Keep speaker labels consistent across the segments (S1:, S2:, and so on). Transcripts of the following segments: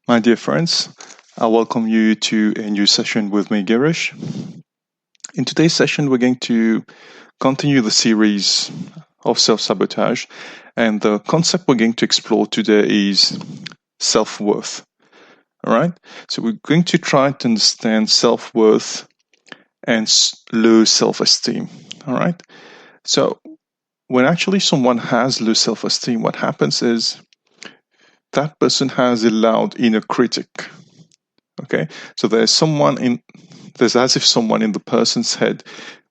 S1: My dear friends, I welcome you to a new session with me, Girish. In today's session, we're going to continue the series of self-sabotage, and the concept we're going to explore today is self-worth. All right? So we're going to try to understand self-worth and low self-esteem. All right? So when actually someone has low self-esteem, what happens is that person has a loud inner critic. Okay, so there's as if someone in the person's head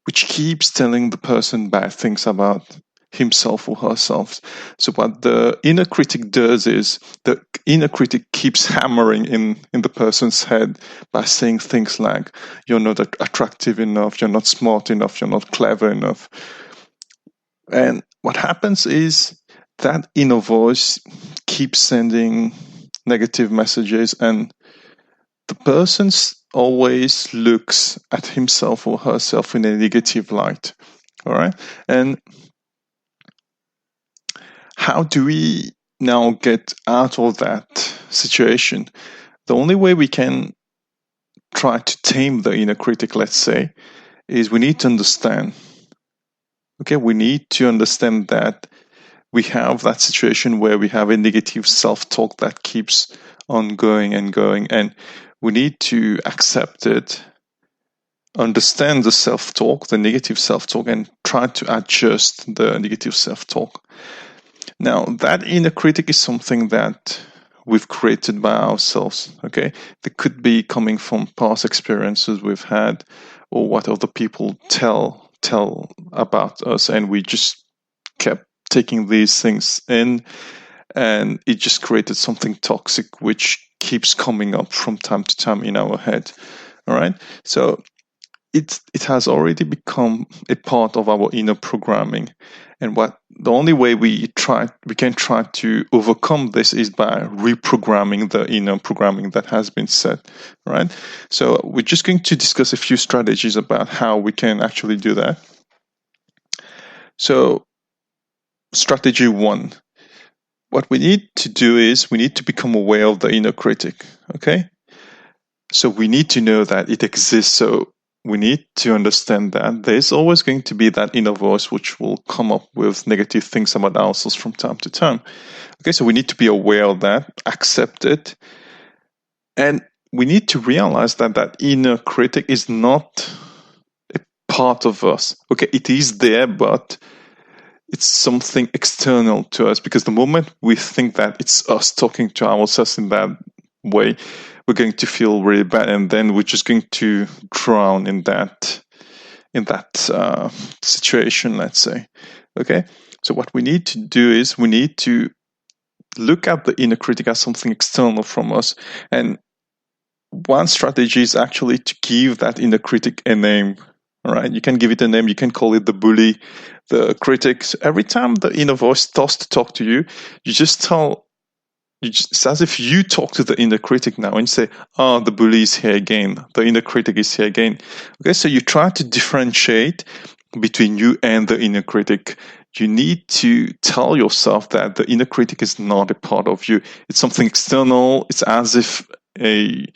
S1: which keeps telling the person bad things about himself or herself. So what the inner critic does is the inner critic keeps hammering in the person's head by saying things like, you're not attractive enough, you're not smart enough, you're not clever enough. And what happens is that inner voice keeps sending negative messages, and the person always looks at himself or herself in a negative light. All right. And how do we now get out of that situation? The only way we can try to tame the inner critic, let's say, is we need to understand. Okay, we need to understand that we have that situation where we have a negative self-talk that keeps on going and going, and we need to accept it, understand the self-talk, the negative self-talk, and try to adjust the negative self-talk. Now, that inner critic is something that we've created by ourselves, okay? It could be coming from past experiences we've had or what other people tell about us, and we just kept taking these things in, and it just created something toxic which keeps coming up from time to time in our head. All right, so it has already become a part of our inner programming, and the only way we can try to overcome this is by reprogramming the inner programming that has been set. Right, so we're just going to discuss a few strategies about how we can actually do that. So strategy 1, what we need to do is we need to become aware of the inner critic. Okay, so we need to know that it exists. So we need to understand that there's always going to be that inner voice which will come up with negative things about ourselves from time to time. Okay, so we need to be aware of that, accept it, and we need to realize that that inner critic is not a part of us. Okay, it is there, but it's something external to us, because the moment we think that it's us talking to ourselves in that way, we're going to feel really bad, and then we're just going to drown in that situation, let's say. Okay, so what we need to do is we need to look at the inner critic as something external from us, and one strategy is actually to give that inner critic a name. All right, you can give it a name. You can call it the bully, the critic. So every time the inner voice starts to talk to you, it's as if you talk to the inner critic now and say, "Oh, the bully is here again. The inner critic is here again." Okay, so you try to differentiate between you and the inner critic. You need to tell yourself that the inner critic is not a part of you. It's something external. It's as if an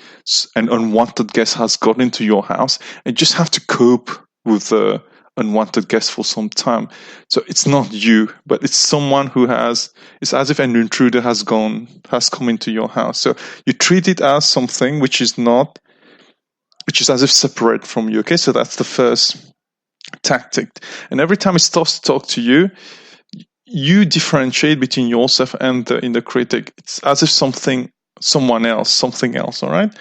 S1: unwanted guest has got into your house, and you just have to cope with the unwanted guest for some time. So it's not you, but it's someone it's as if an intruder has come into your house. So you treat it as something which is as if separate from you. Okay, so that's the first tactic. And every time it starts to talk to you, you differentiate between yourself and the inner critic. It's as if something else. All right,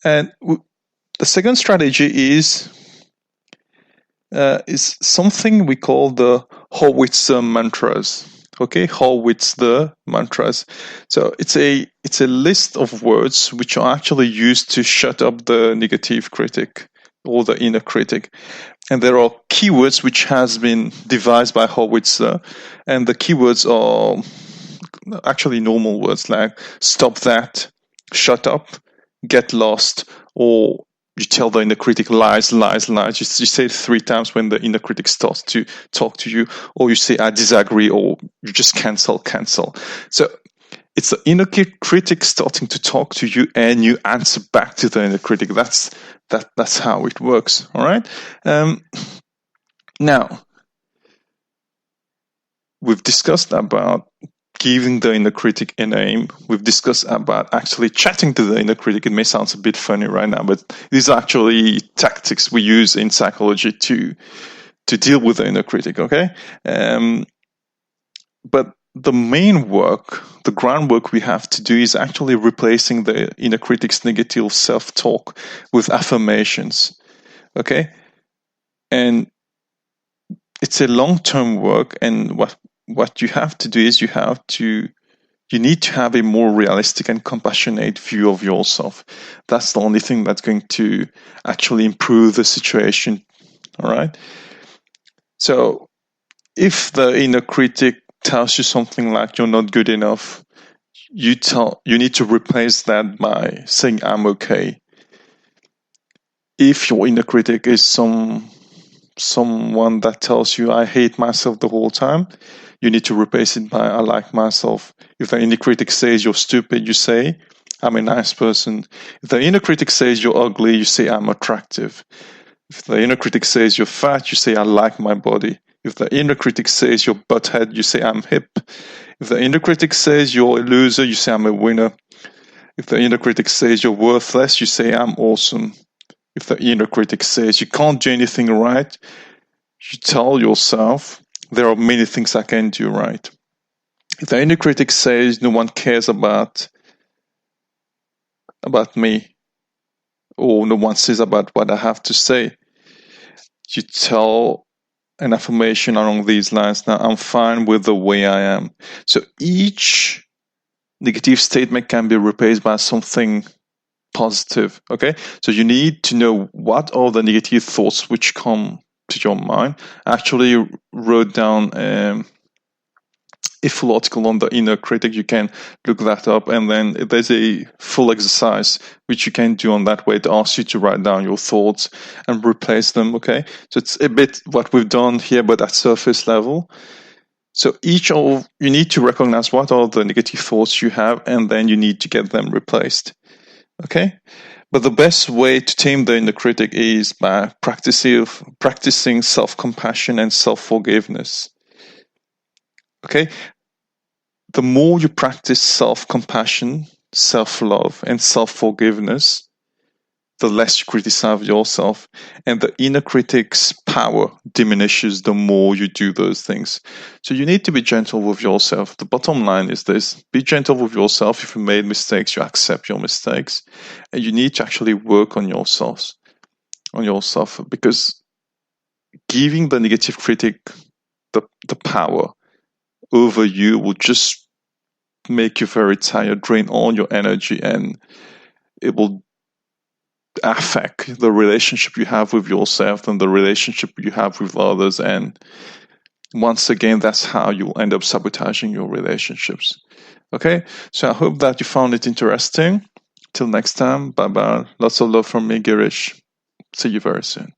S1: and the second strategy is something we call the Howitzer mantras. Okay, Howitzer mantras. So it's a list of words which are actually used to shut up the negative critic or the inner critic. And there are keywords which has been devised by Howitzer, and the keywords are actually normal words like stop that, shut up, get lost, or you tell the inner critic lies. You say it 3 times when the inner critic starts to talk to you, or you say I disagree, or you just cancel. So it's the inner critic starting to talk to you, and you answer back to the inner critic. That's how it works. All right. Now, we've discussed about giving the inner critic a name. We've discussed about actually chatting to the inner critic. It may sound a bit funny right now, but these are actually tactics we use in psychology to deal with the inner critic. Okay. But the main work, the groundwork we have to do is actually replacing the inner critic's negative self-talk with affirmations. Okay. And it's a long-term work, and what you have to do is you need to have a more realistic and compassionate view of yourself. That's the only thing that's going to actually improve the situation. All right. So if the inner critic tells you something like you're not good enough, you need to replace that by saying I'm okay. If your inner critic is someone that tells you I hate myself the whole time, you need to replace it by I like myself. If the inner critic says you're stupid, you say I'm a nice person. If the inner critic says you're ugly, you say I'm attractive. If the inner critic says you're fat, you say I like my body. If the inner critic says you're butthead, you say I'm hip. If the inner critic says you're a loser, you say I'm a winner. If the inner critic says you're worthless, you say I'm awesome. If the inner critic says you can't do anything right, you tell yourself there are many things I can do right. If the inner critic says no one cares about me, or no one says about what I have to say, you tell an affirmation along these lines. Now, I'm fine with the way I am. So each negative statement can be replaced by something positive. Okay. So you need to know what are the negative thoughts which come to your mind. I actually wrote down a full article on the inner critic. You can look that up, and then there's a full exercise which you can do on that way to ask you to write down your thoughts and replace them. Okay. So it's a bit what we've done here, but at surface level. So you need to recognize what are the negative thoughts you have, and then you need to get them replaced. Okay. But the best way to tame the inner critic is by practicing self-compassion and self-forgiveness. Okay. The more you practice self-compassion, self-love, and self-forgiveness, the less you criticize yourself, and the inner critic's power diminishes the more you do those things. So you need to be gentle with yourself. The bottom line is this: be gentle with yourself. If you made mistakes, you accept your mistakes, and you need to actually work on yourself, because giving the negative critic the power over you will just make you very tired, drain all your energy, and it will affect the relationship you have with yourself and the relationship you have with others. And once again, that's how you'll end up sabotaging your relationships. Okay, so I hope that you found it interesting. Till next time, bye bye. Lots of love from me, Girish. See you very soon.